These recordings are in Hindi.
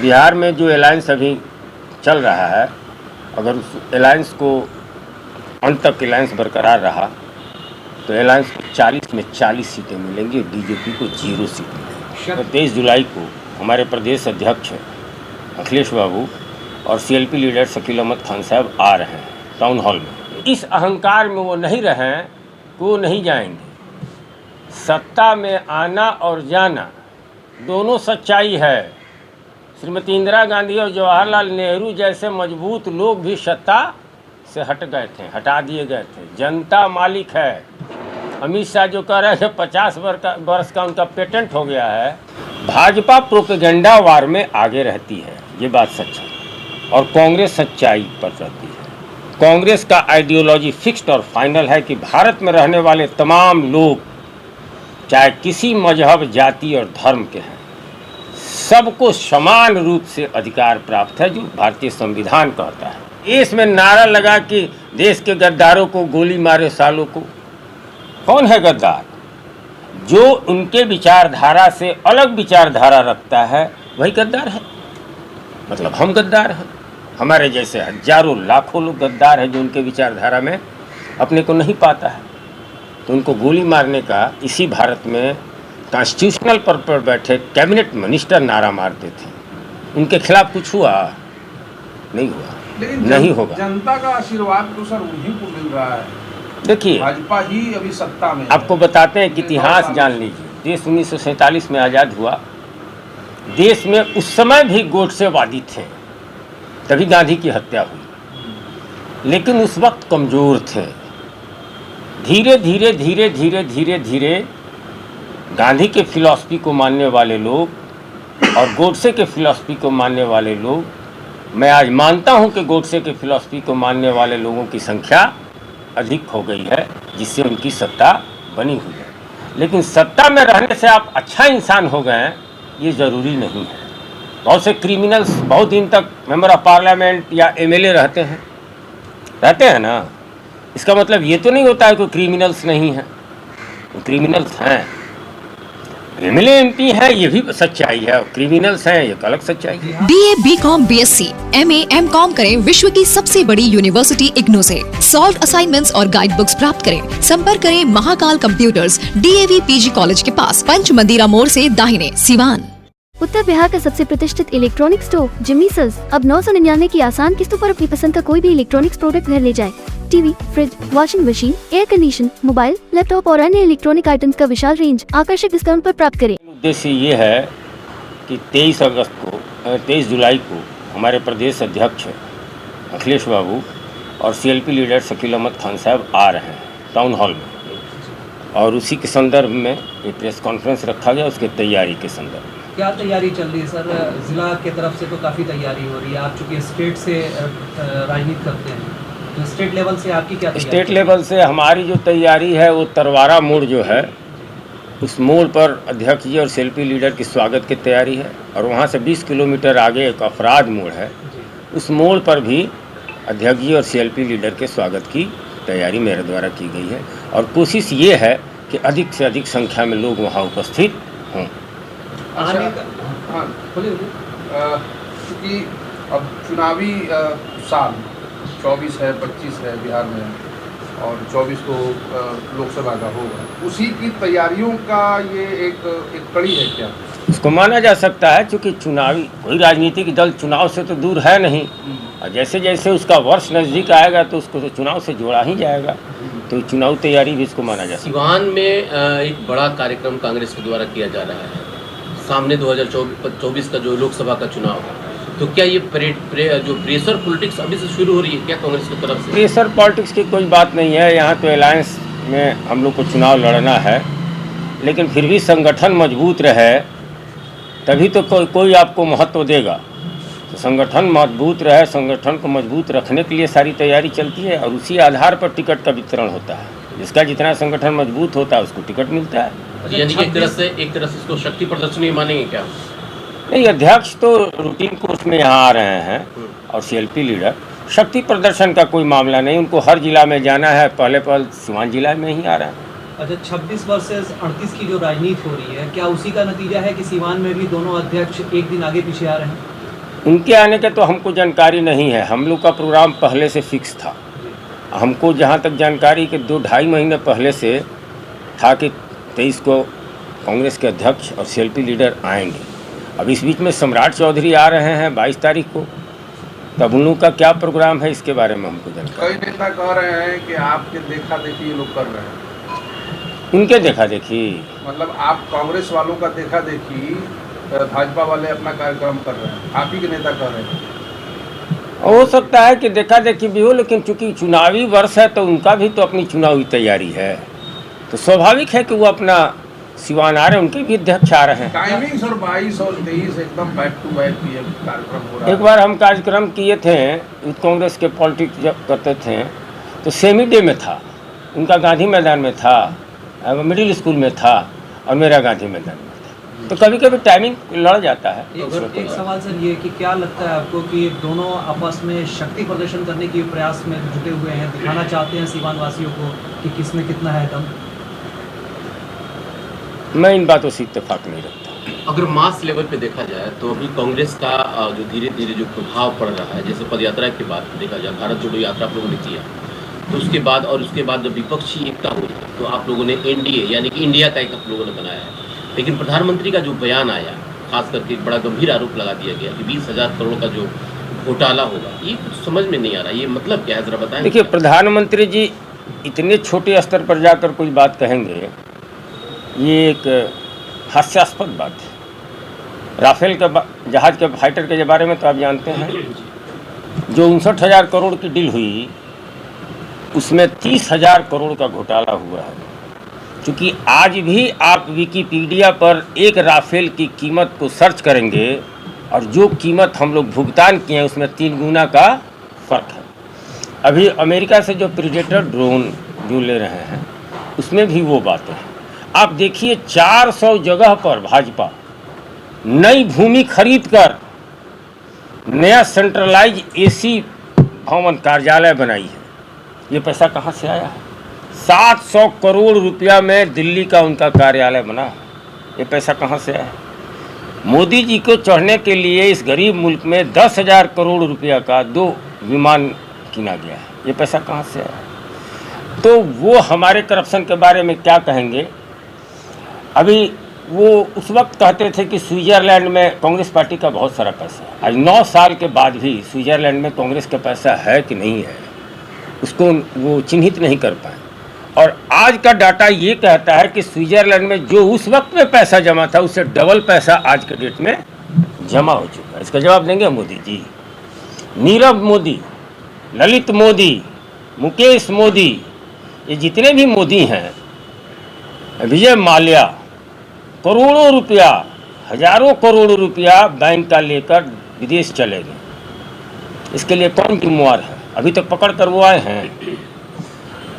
बिहार में जो अलायंस अभी चल रहा है, अगर उस अलायंस को अंत तक अलायंस बरकरार रहा तो अलायंस को 40 में 40 सीटें मिलेंगी और बीजेपी को 0 सीट मिलेंगी। तो 23 जुलाई को हमारे प्रदेश अध्यक्ष अखिलेश बाबू और सीएलपी लीडर शकील अहमद खान साहब आ रहे हैं टाउन हॉल में। इस अहंकार में वो नहीं रहें कि वो नहीं जाएंगे। सत्ता में आना और जाना दोनों सच्चाई है। श्रीमती इंदिरा गांधी और जवाहरलाल नेहरू जैसे मजबूत लोग भी सत्ता से हट गए थे, हटा दिए गए थे। जनता मालिक है। अमित शाह जो कह रहे हैं 50 वर्ष का उनका पेटेंट हो गया है। भाजपा प्रोपेगेंडा वार में आगे रहती है, ये बात सच है, और कांग्रेस सच्चाई पर रहती है। कांग्रेस का आइडियोलॉजी फिक्स्ड और फाइनल है कि भारत में रहने वाले तमाम लोग चाहे किसी मजहब, जाति और धर्म के हैं, सबको समान रूप से अधिकार प्राप्त है, जो भारतीय संविधान कहता है। इसमें नारा लगा कि देश के गद्दारों को गोली मारे सालों को। कौन है गद्दार? जो उनके विचारधारा से अलग विचारधारा रखता है वही गद्दार है। मतलब हम गद्दार हैं। हमारे जैसे हजारों लाखों लोग गद्दार हैं जो उनके विचारधारा में अपने को नहीं पाता है। तो उनको गोली मारने का इसी भारत में कॉन्स्टिट्यूशनल पर बैठे कैबिनेट मिनिस्टर नारा मारते थे। उनके खिलाफ कुछ हुआ? नहीं हुआ, नहीं होगा। जनता का आशीर्वाद तो सर उन्हीं को मिल रहा है। देखिए, भाजपा ही अभी सत्ता में। आपको बताते हैं कि इतिहास जान लीजिए। देश 1947 में आज़ाद हुआ। देश में उस समय भी गोडसेवादी थे, तभी गांधी की हत्या हुई। लेकिन उस वक्त कमज़ोर थे। धीरे धीरे धीरे धीरे धीरे धीरे गांधी के फिलॉसफी को मानने वाले लोग और गोडसे के फिलॉसफी को मानने वाले लोग, मैं आज मानता हूं कि गोडसे के फिलॉसफी को मानने वाले लोगों की संख्या अधिक हो गई है, जिससे उनकी सत्ता बनी हुई है। लेकिन सत्ता में रहने से आप अच्छा इंसान हो गए हैं, ये ज़रूरी नहीं है। बहुत से क्रिमिनल्स बहुत दिन तक मेंबर ऑफ पार्लियामेंट या एमएलए रहते हैं ना। इसका मतलब ये तो नहीं होता है कोई क्रिमिनल्स नहीं है। क्रिमिनल्स हैं, एमएलए एमपी है, ये भी सच्चाई है। क्रिमिनल्स हैं, ये अलग सच्चाई है। BA, BCom, BSc, MA, MCom करें विश्व की सबसे बड़ी यूनिवर्सिटी इग्नू से। सॉल्व असाइनमेंट्स और गाइड बुक्स प्राप्त करें। संपर्क करें Mahakal computers, DAV PG college के पास, पंच मंदिरा मोड़ से दाहिने, सिवान। उत्तर बिहार का सबसे प्रतिष्ठित इलेक्ट्रॉनिक स्टोर जिमी सेल्स अब 999 की आसान किस्तों पर अपनी पसंद का कोई भी इलेक्ट्रॉनिक्स प्रोडक्ट घर ले जाए। TV, fridge, washing machine, air condition, mobile, laptop और अन्य इलेक्ट्रॉनिक आइटम्स का विशाल रेंज आकर्षक डिस्काउंट पर प्राप्त करें। उद्देश्य ये है कि 23 जुलाई को हमारे प्रदेश अध्यक्ष अखिलेश बाबू और सीएलपी लीडर शकील अहमद खान साहब आ रहे हैं टाउन हॉल में, और उसी के संदर्भ में ये प्रेस कॉन्फ्रेंस रखा गया, उसके तैयारी के संदर्भ में। क्या तैयारी चल रही है सर? जिला के तरफ से तो काफ़ी तैयारी हो रही है। आप चूँकि स्टेट से राजनीति करते हैं, तो स्टेट लेवल से आपकी क्या तैयारी? स्टेट लेवल से हमारी जो तैयारी है वो तरवारा मोड़ जो है, उस मोड़ पर अध्यक्ष जी और सीएलपी लीडर की स्वागत की तैयारी है। और वहाँ से 20 किलोमीटर आगे एक अपराध मोड़ है, उस मोड़ पर भी अध्यक्ष जी और सीएलपी लीडर के स्वागत की तैयारी मेरे द्वारा की गई है। और कोशिश ये है कि अधिक से अधिक संख्या में लोग वहाँ उपस्थित हों। हाँ, क्योंकि अब चुनावी साल 24 है, 25 है बिहार में, और 24 को लोकसभा का होगा। उसी की तैयारियों का ये एक कड़ी है क्या? इसको माना जा सकता है, क्योंकि चुनावी कोई राजनीतिक दल चुनाव से तो दूर है नहीं, और जैसे जैसे उसका वर्ष नज़दीक आएगा तो उसको तो चुनाव से जोड़ा ही जाएगा। तो चुनाव तैयारी भी इसको माना जा सकता है। सिवान में एक बड़ा कार्यक्रम कांग्रेस के द्वारा किया जा रहा है सामने 2024 का जो लोकसभा का चुनाव है, तो क्या ये जो प्रेशर पॉलिटिक्स अभी से शुरू हो रही है क्या कांग्रेस की तरफ से? प्रेशर पॉलिटिक्स की कोई बात नहीं है। यहाँ तो अलायंस में हम लोग को चुनाव लड़ना है, लेकिन फिर भी संगठन मजबूत रहे तभी तो कोई आपको महत्व देगा। तो संगठन मजबूत रहे, संगठन को मजबूत रखने के लिए सारी तैयारी चलती है, और उसी आधार पर टिकट का वितरण होता है। जिसका जितना संगठन मजबूत होता है उसको टिकट मिलता है। यानी कि एक तरह से इसको शक्ति प्रदर्शनी मानेंगे क्या? नहीं, अध्यक्ष तो रूटीन कोर्स में यहाँ आ रहे हैं और सीएलपी लीडर। शक्ति प्रदर्शन का कोई मामला नहीं, उनको हर जिला में जाना है। पहले सिवान जिला में ही आ रहा है। अच्छा, 26 वर्सेस 38 की जो राजनीति हो रही है, क्या उसी का नतीजा है कि सिवान में भी दोनों अध्यक्ष एक दिन आगे पीछे आ रहे हैं? उनके आने के तो हमको जानकारी नहीं है। हम लोग का प्रोग्राम पहले से फिक्स था। हमको जहाँ तक जानकारी कि 2-2.5 महीने पहले से था कि 23 को कांग्रेस के अध्यक्ष और CLP लीडर आएंगे। अब इस बीच में सम्राट चौधरी आ रहे हैं 22 तारीख को, तब उन लोग का क्या प्रोग्राम है इसके बारे में हमको जानकारी। कई नेता कह रहे हैं कि आपके देखा देखी ये लोग कर रहे हैं, उनके देखा देखी, मतलब आप कांग्रेस वालों का देखा देखी भाजपा वाले अपना कार्यक्रम कर रहे हैं, आप ही के नेता कह रहे हैं। हो सकता है कि देखा देखी भी हो, लेकिन चूंकि चुनावी वर्ष है तो उनका भी तो अपनी चुनावी तैयारी है, तो स्वाभाविक है कि वो अपना सिवान आ रहे हैं, उनके भी अध्यक्ष आ रहे हैं। टाइमिंग्स और 22 और 23 एकदम बैक टू बैक ये कार्यक्रम हो रहा है। एक बार हम कार्यक्रम किए थे, यूथ कांग्रेस के पॉलिटिक्स जब करते थे तो सेमी डे में था, उनका गांधी मैदान में था, मिडिल स्कूल में था और मेरा गांधी मैदान में था, तो कभी कभी टाइमिंग लड़ जाता है। एक सवाल सर ये कि क्या लगता है आपको कि दोनों आपस में शक्ति प्रदर्शन करने के प्रयास में जुटे हुए हैं, दिखाना चाहते हैं सीवान वासियों को कि किसमें कितना है दम? मैं इन बातों से इत्तेफाक नहीं रखता। अगर मास लेवल पे देखा जाए तो अभी कांग्रेस का जो धीरे धीरे जो प्रभाव पड़ रहा है, जैसे पदयात्रा के बाद देखा जाए, भारत जोड़ो यात्रा आप लोगों ने किया, तो उसके बाद और उसके बाद जब विपक्षी एकता हुई तो आप लोगों ने NDA यानी कि इंडिया का एक आप लोगों ने बनाया है। लेकिन प्रधानमंत्री का जो बयान आया, खास करके एक बड़ा गंभीर आरोप लगा दिया गया कि 20,000 करोड़ का जो घोटाला होगा, ये कुछ समझ में नहीं आ रहा, ये मतलब क्या है, जरा बताएं। देखिए, प्रधानमंत्री जी इतने छोटे स्तर पर जाकर कोई बात कहेंगे, ये एक हास्यास्पद बात है। राफेल के जहाज के फाइटर के बारे में तो आप जानते हैं, जो 59,000 करोड़ की डील हुई उसमें 30,000 करोड़ का घोटाला हुआ है। क्योंकि आज भी आप विकिपीडिया पर एक राफेल की कीमत को सर्च करेंगे और जो कीमत हम लोग भुगतान किए हैं उसमें 3 गुना का फ़र्क है। अभी अमेरिका से जो प्रीडेटर ड्रोन जो ले रहे हैं उसमें भी वो बातें हैं। आप देखिए, 400 जगह पर भाजपा नई भूमि खरीद कर नया सेंट्रलाइज AC भवन कार्यालय बनाई है। ये पैसा कहाँ से आया है? 700 करोड़ रुपया में दिल्ली का उनका कार्यालय बना है। ये पैसा कहाँ से आया है? मोदी जी को चढ़ने के लिए इस गरीब मुल्क में 10,000 करोड़ रुपया का 2 विमान किना गया है। ये पैसा कहाँ से आया? तो वो हमारे करप्शन के बारे में क्या कहेंगे? अभी वो उस वक्त कहते थे कि स्विट्ज़रलैंड में कांग्रेस पार्टी का बहुत सारा पैसा है। आज 9 साल के बाद भी स्विट्ज़रलैंड में कांग्रेस का पैसा है कि नहीं है, उसको वो चिन्हित नहीं कर पाए। और आज का डाटा ये कहता है कि स्विट्ज़रलैंड में जो उस वक्त में पैसा जमा था उससे डबल पैसा आज के डेट में जमा हो चुका है। इसका जवाब देंगे मोदी जी। नीरव मोदी, ललित मोदी, मुकेश मोदी, ये जितने भी मोदी हैं, विजय माल्या, करोड़ों रुपया, हजारों करोड़ रुपया बैंक का लेकर विदेश चले गए। इसके लिए कौन जिम्मेवार है? अभी तक पकड़ कर वो आए हैं।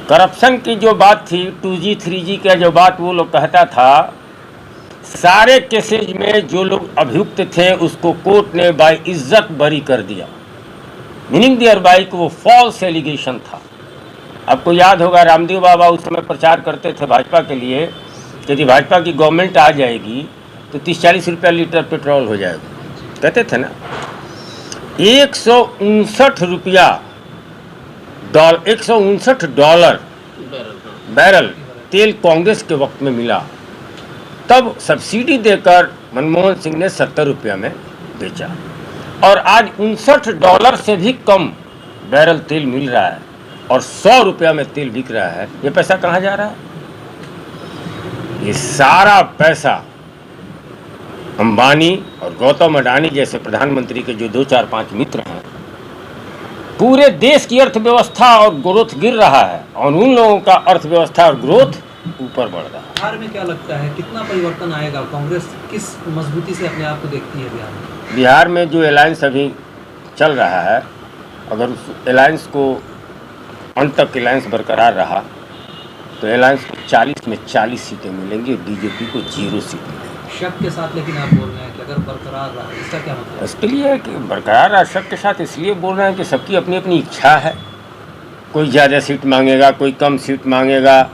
करप्शन की जो बात थी, 2G 3G का जो बात वो लोग कहता था, सारे केसेज में जो लोग अभियुक्त थे उसको कोर्ट ने बाय इज्जत बरी कर दिया। मीनिंग दियर बाई को वो फॉल्स एलिगेशन था। आपको याद होगा, रामदेव बाबा उस समय प्रचार करते थे भाजपा के लिए, यदि भाजपा की गवर्नमेंट आ जाएगी तो 30-40 रुपया लीटर पेट्रोल हो जाएगा, कहते थे ना। 159 डॉलर बैरल तेल कांग्रेस के वक्त में मिला। तब सब्सिडी देकर मनमोहन सिंह ने 70 रुपया में बेचा और आज $59 से भी कम बैरल तेल मिल रहा है और 100 रुपया में तेल बिक रहा है। ये पैसा कहाँ जा रहा है? ये सारा पैसा अंबानी और गौतम अडानी जैसे प्रधानमंत्री के जो 2-4-5 मित्र हैं, पूरे देश की अर्थव्यवस्था और ग्रोथ गिर रहा है और उन लोगों का अर्थव्यवस्था और ग्रोथ ऊपर बढ़ रहा है। बिहार में क्या लगता है कितना परिवर्तन आएगा? कांग्रेस किस मजबूती से अपने आप को देखती है बिहार में? बिहार में जो अलायंस अभी चल रहा है, अगर उस अलायंस को अंत तक अलायंस बरकरार रहा तो अलायंस को 40 में 40 सीटें मिलेंगी और बीजेपी को 0 सीट मिलेंगी। शक के साथ लेकिन आप बोल रहे हैं कि अगर बरकरार रहा, इसका क्या मतलब? इसके लिए कि बरकरार रहा, शक के साथ इसलिए बोल रहे हैं कि सबकी अपनी अपनी इच्छा है। कोई ज़्यादा सीट मांगेगा, कोई कम सीट मांगेगा,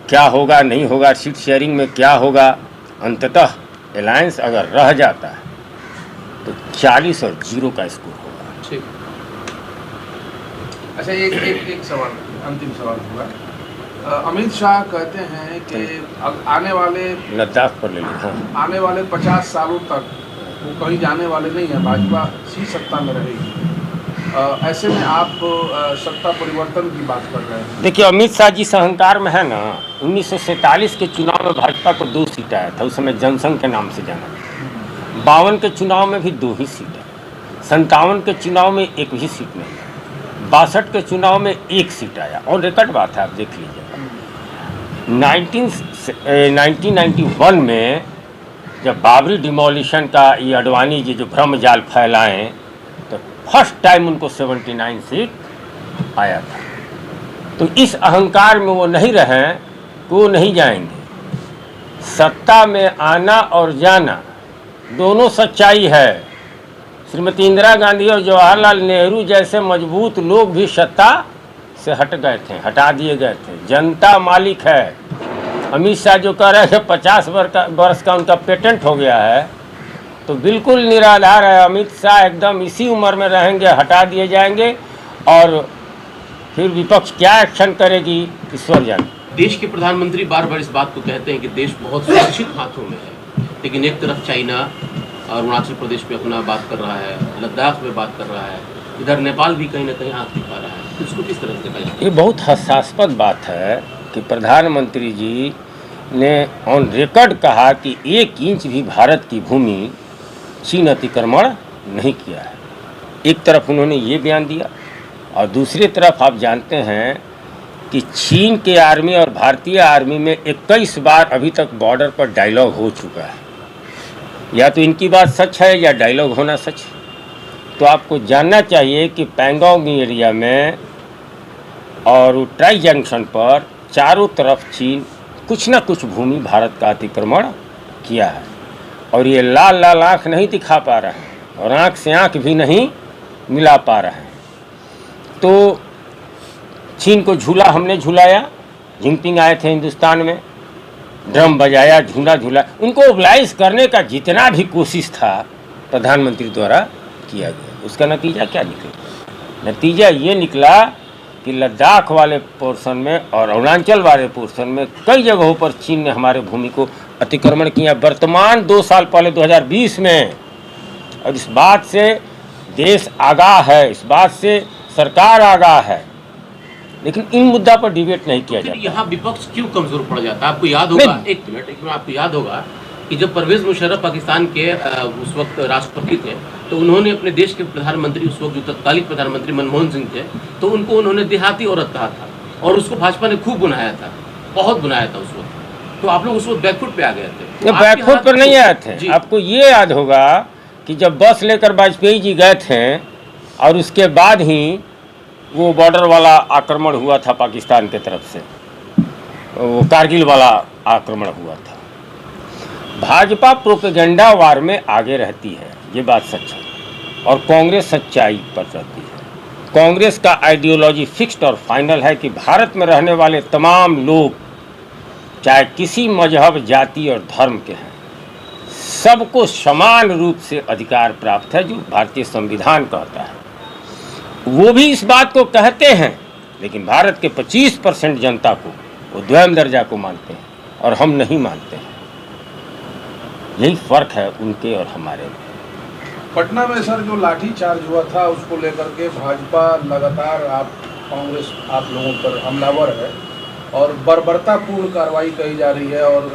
क्या होगा नहीं होगा, सीट शेयरिंग में क्या होगा। अंततः अलायंस अगर रह जाता है तो 40 और 0 का स्कोर होगा। ठीक। अच्छा, एक सवाल, अंतिम सवाल होगा। अमित शाह कहते हैं कि आने वाले लद्दाख पर ले ली। हाँ, आने वाले 50 सालों तक वो कहीं जाने वाले नहीं हैं, भाजपा ही सत्ता में रहेगी। ऐसे में आप सत्ता परिवर्तन की बात कर रहे हैं। देखिए अमित शाह जिस अहंकार में है ना, 1947 के चुनाव में भाजपा को 2 सीट आया था, उस समय जनसंघ के नाम से जाना था। 52 के चुनाव में भी 2 ही सीट है। 57 के चुनाव में 1 भी सीट नहीं है। 62 के चुनाव में 1 सीट आया, और रिकॉर्ड बात है, आप देख लीजिएगा। 1991 में जब बाबरी डिमोलिशन का ये अडवाणी जी जो भ्रम जाल फैलाएं, तो फर्स्ट टाइम उनको 79 सीट आया था। तो इस अहंकार में वो नहीं रहें कि वो नहीं जाएंगे। सत्ता में आना और जाना दोनों सच्चाई है। श्रीमती इंदिरा गांधी और जवाहरलाल नेहरू जैसे मजबूत लोग भी सत्ता से हट गए थे, हटा दिए गए थे। जनता मालिक है। अमित शाह जो कह रहे हैं कि 50 वर्ष का उनका पेटेंट हो गया है, तो बिल्कुल निराधार है। अमित शाह एकदम इसी उम्र में रहेंगे, हटा दिए जाएंगे, और फिर विपक्ष क्या एक्शन करेगी ईश्वर जाने। देश के प्रधानमंत्री बार बार इस बात को कहते हैं कि देश बहुत सुरक्षित हाथों में है, लेकिन एक तरफ चाइना और अरुणाचल प्रदेश पे अपना बात कर रहा है, लद्दाख में बात कर रहा है, इधर नेपाल भी कहीं ना कहीं आंख दिखा रहा है। तो इसको किस तरह से देखा जाए? ये बहुत हास्यास्पद बात है कि प्रधानमंत्री जी ने ऑन रिकॉर्ड कहा कि 1 इंच भी भारत की भूमि चीन अतिक्रमण नहीं किया है। एक तरफ उन्होंने ये बयान दिया, और दूसरी तरफ आप जानते हैं कि चीन के आर्मी और भारतीय आर्मी में 21 बार अभी तक बॉर्डर पर डायलॉग हो चुका है। या तो इनकी बात सच है या डायलॉग होना सच है। तो आपको जानना चाहिए कि पैंगोंग एरिया में और ट्राई जंक्शन पर चारों तरफ चीन कुछ ना कुछ भूमि भारत का अतिक्रमण किया है, और ये लाल लाल आँख नहीं दिखा पा रहे हैं, और आँख से आँख भी नहीं मिला पा रहे हैं। तो चीन को झूला हमने झुलाया, जिनपिंग आए थे हिंदुस्तान में, ड्रम बजाया, झूला झूला, उनको ओबलाइज करने का जितना भी कोशिश था प्रधानमंत्री द्वारा किया गया। उसका नतीजा क्या निकला? नतीजा ये निकला कि लद्दाख वाले पोर्शन में और अरुणाचल वाले पोर्शन में कई जगहों पर चीन ने हमारे भूमि को अतिक्रमण किया, वर्तमान 2 साल पहले 2020 में। और इस बात से देश आगाह है, इस बात से सरकार आगाह है, लेकिन इन मुद्दा पर डिबेट नहीं किया जाता। यहाँ विपक्ष क्यों कमजोर पड़ जाता है? आपको याद होगा, एक मिनट आपको याद होगा कि जब परवेज मुशर्रफ पाकिस्तान के उस वक्त राष्ट्रपति थे, तो उन्होंने अपने देश के प्रधानमंत्री, उस वक्त जो तत्कालीन प्रधानमंत्री मनमोहन सिंह थे, तो उनको उन्होंने देहाती औरत कहा था, और उसको भाजपा ने खूब बुनाया था, बहुत बुनाया था उस वक्त। तो आप लोग उस वक्त बैकफुट पे आ गए थे। ये बैकफुट पर नहीं आए थे। आपको ये याद होगा कि जब बस लेकर वाजपेयी जी गए थे, और उसके बाद ही वो बॉर्डर वाला आक्रमण हुआ था पाकिस्तान के तरफ से, वो कारगिल वाला आक्रमण हुआ था। भाजपा प्रोपेगेंडा वार में आगे रहती है, ये बात सच है, और कांग्रेस सच्चाई पर रहती है। कांग्रेस का आइडियोलॉजी फिक्स्ड और फाइनल है कि भारत में रहने वाले तमाम लोग, चाहे किसी मजहब, जाति और धर्म के हैं, सबको समान रूप से अधिकार प्राप्त है, जो भारतीय संविधान कहता है। वो भी इस बात को कहते हैं, लेकिन भारत के 25% जनता को वो द्वैम दर्जा को मानते हैं, और हम नहीं मानते हैं। यही फर्क है उनके और हमारे में। पटना में सर जो लाठीचार्ज हुआ था, उसको लेकर के भाजपा लगातार कांग्रेस आप लोगों पर हमलावर है, और बर्बरतापूर्ण कार्रवाई कही जा रही है, और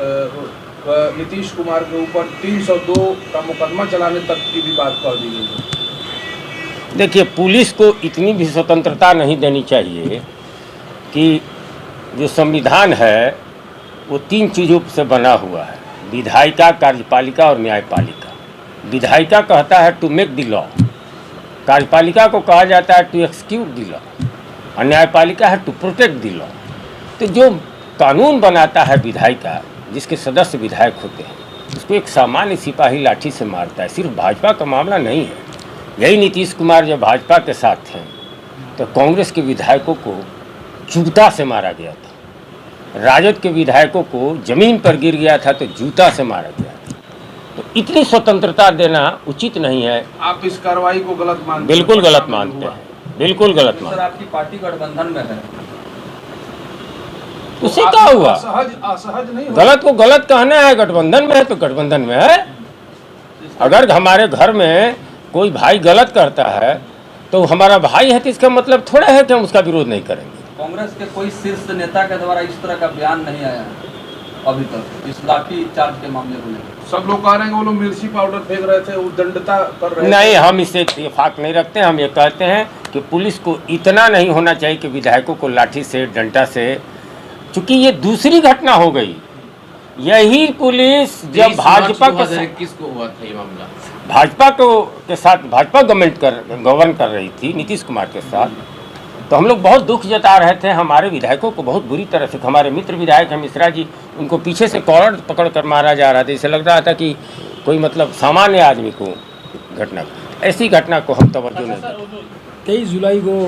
नीतीश कुमार के ऊपर 302 का मुकदमा चलाने तक की भी बात कर दी गई है। देखिए, पुलिस को इतनी भी स्वतंत्रता नहीं देनी चाहिए कि जो संविधान है वो 3 चीज़ों से बना हुआ है: विधायिका, कार्यपालिका और न्यायपालिका। विधायिका कहता है टू मेक द लॉ, कार्यपालिका को कहा जाता है टू एक्सिक्यूट द लॉ, और न्यायपालिका है टू प्रोटेक्ट द लॉ। तो जो कानून बनाता है विधायिका, जिसके सदस्य विधायक होते हैं, उसको एक सामान्य सिपाही लाठी से मारता है। सिर्फ भाजपा का मामला नहीं है। यही नीतीश कुमार जब भाजपा के साथ थे, तो कांग्रेस के विधायकों को जूता से मारा गया था, राजद के विधायकों को जमीन पर गिर गया था तो जूता से मारा गया था। तो इतनी स्वतंत्रता देना उचित नहीं है। आप इस कार्रवाई को गलत मानते हैं? बिल्कुल गलत मानते हैं, बिल्कुल गलत मानते हैं। आपकी पार्टी गठबंधन में है, उससे क्या हुआ? असहज नहीं हो? गलत को गलत कहना है, गठबंधन में है तो गठबंधन में है। अगर हमारे घर में कोई भाई गलत करता है तो हमारा भाई है, तो इसका मतलब थोड़ा है कि हम उसका विरोध नहीं करेंगे। कांग्रेस के कोई शीर्ष नेता के द्वारा इस तरह का बयान नहीं आया है अभी तक इस लाठी चार्ज के मामले को लेकर। सब लोग कह रहे हैं कि वो लोग मिर्ची पाउडर फेंक रहे थे, उद्दंडता कर रहे थे। नहीं, हम इससे इत्तेफाक नहीं रखते। हम ये कहते हैं कि पुलिस को इतना नहीं होना चाहिए कि विधायकों को लाठी से, डंडा से, चूंकि ये दूसरी घटना हो गई। यही पुलिस जब भाजपा किसको हुआ था ये मामला? भाजपा के साथ भाजपा गवर्न कर रही थी नीतीश कुमार के साथ, तो हम लोग बहुत दुख जता रहे थे। हमारे विधायकों को बहुत बुरी तरह से, हमारे मित्र विधायक हैं मिश्रा जी, उनको पीछे से कॉलर पकड़ कर मारा जा रहा था। इसे लग रहा था कि कोई मतलब सामान्य आदमी को घटना, ऐसी घटना को हम तवज्जो नहीं देते। 23 जुलाई को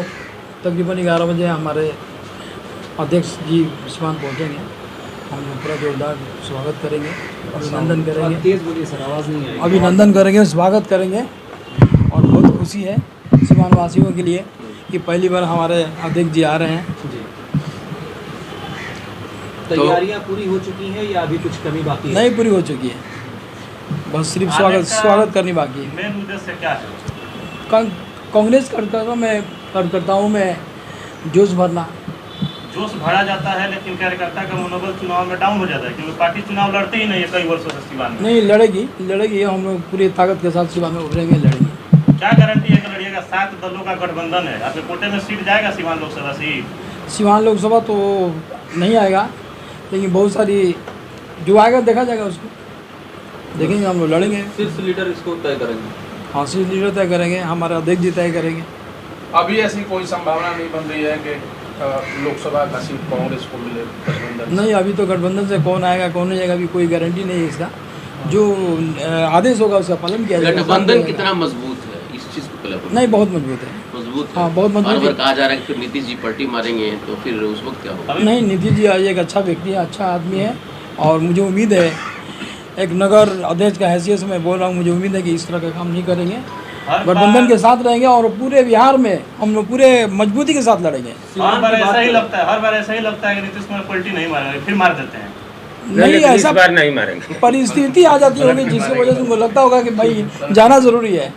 तकरीबन 11 बजे हमारे अध्यक्ष जी सिवान पहुँचेंगे। हम पूरा जोरदार स्वागत करेंगे, अभिनंदन करेंगे। तेज बोलिए सर, आवाज़ नहीं आई। अभिनंदन करेंगे, स्वागत करेंगे और बहुत खुशी है सिवान वासियों के लिए कि पहली बार हमारे अध्यक्ष जी आ रहे हैं। जी, तैयारियां पूरी हो चुकी हैं या अभी कुछ कमी बाकी है? नहीं, पूरी हो चुकी है, बस सिर्फ स्वागत करनी बाकी है। मेन उद्देश्य क्या है? कांग्रेस कार्यकर्ताओं में जोश भरना। जोश भरा जाता है लेकिन कार्यकर्ता का मनोबल चुनाव में डाउन हो जाता है, क्योंकि पार्टी चुनाव लड़ते ही नहीं है कई वर्षों से सिवान में। नहीं, लड़ेगी, हम लोग पूरी ताकत के साथ सिवान में उभरेंगे, लड़ेंगे। क्या गारंटी है कि लड़िएगा? 7 दलों का गठबंधन है, आपके कोटे में सीट जाएगा सिवान लोकसभा सीट? सिवान लोकसभा तो नहीं आएगा, लेकिन बहुत सारी जो आएगा देखा जाएगा, उसको देखेंगे, हम लोग लड़ेंगे। शीर्ष लीडर इसको तय करेंगे? हाँ, शीर्ष लीडर तय करेंगे, हमारे अध्यक्ष जी तय करेंगे। अभी ऐसी कोई संभावना नहीं बन रही है कि लोकसभा का सीट कांग्रेस को मिले गठबंधन? नहीं, अभी तो गठबंधन से कौन आएगा कौन नहीं आएगा अभी कोई गारंटी नहीं है इसका। जो आदेश होगा उसका पालन किया जाएगा। गठबंधन कितना मजबूत है, इस चीज को पहले नहीं, बहुत मजबूत है। मजबूत हाँ, बहुत मजबूत है। कहा जा रहा है कि फिर नीतीश जी पलटी मारेंगे तो फिर उस वक्त क्या होगा? नहीं, नीतीश जी आज एक अच्छा व्यक्ति है, अच्छा आदमी है, और मुझे उम्मीद है, एक नगर अध्यक्ष का हैसियत से मैं बोल रहा हूँ, मुझे उम्मीद है कि इस तरह का काम नहीं करेंगे, गठबंधन के साथ रहेंगे और पूरे बिहार में हम लोग पूरे मजबूती के साथ लड़ेंगे। हर बार ऐसा ही लगता है कि नीतीश कुमार पलटी नहीं मारेंगे, फिर मार देते हैं। नहीं, ऐसा बार नहीं मारेंगे। परिस्थिति आ जाती होगी जिसकी वजह से उनको लगता होगा कि भाई जाना जरूरी है।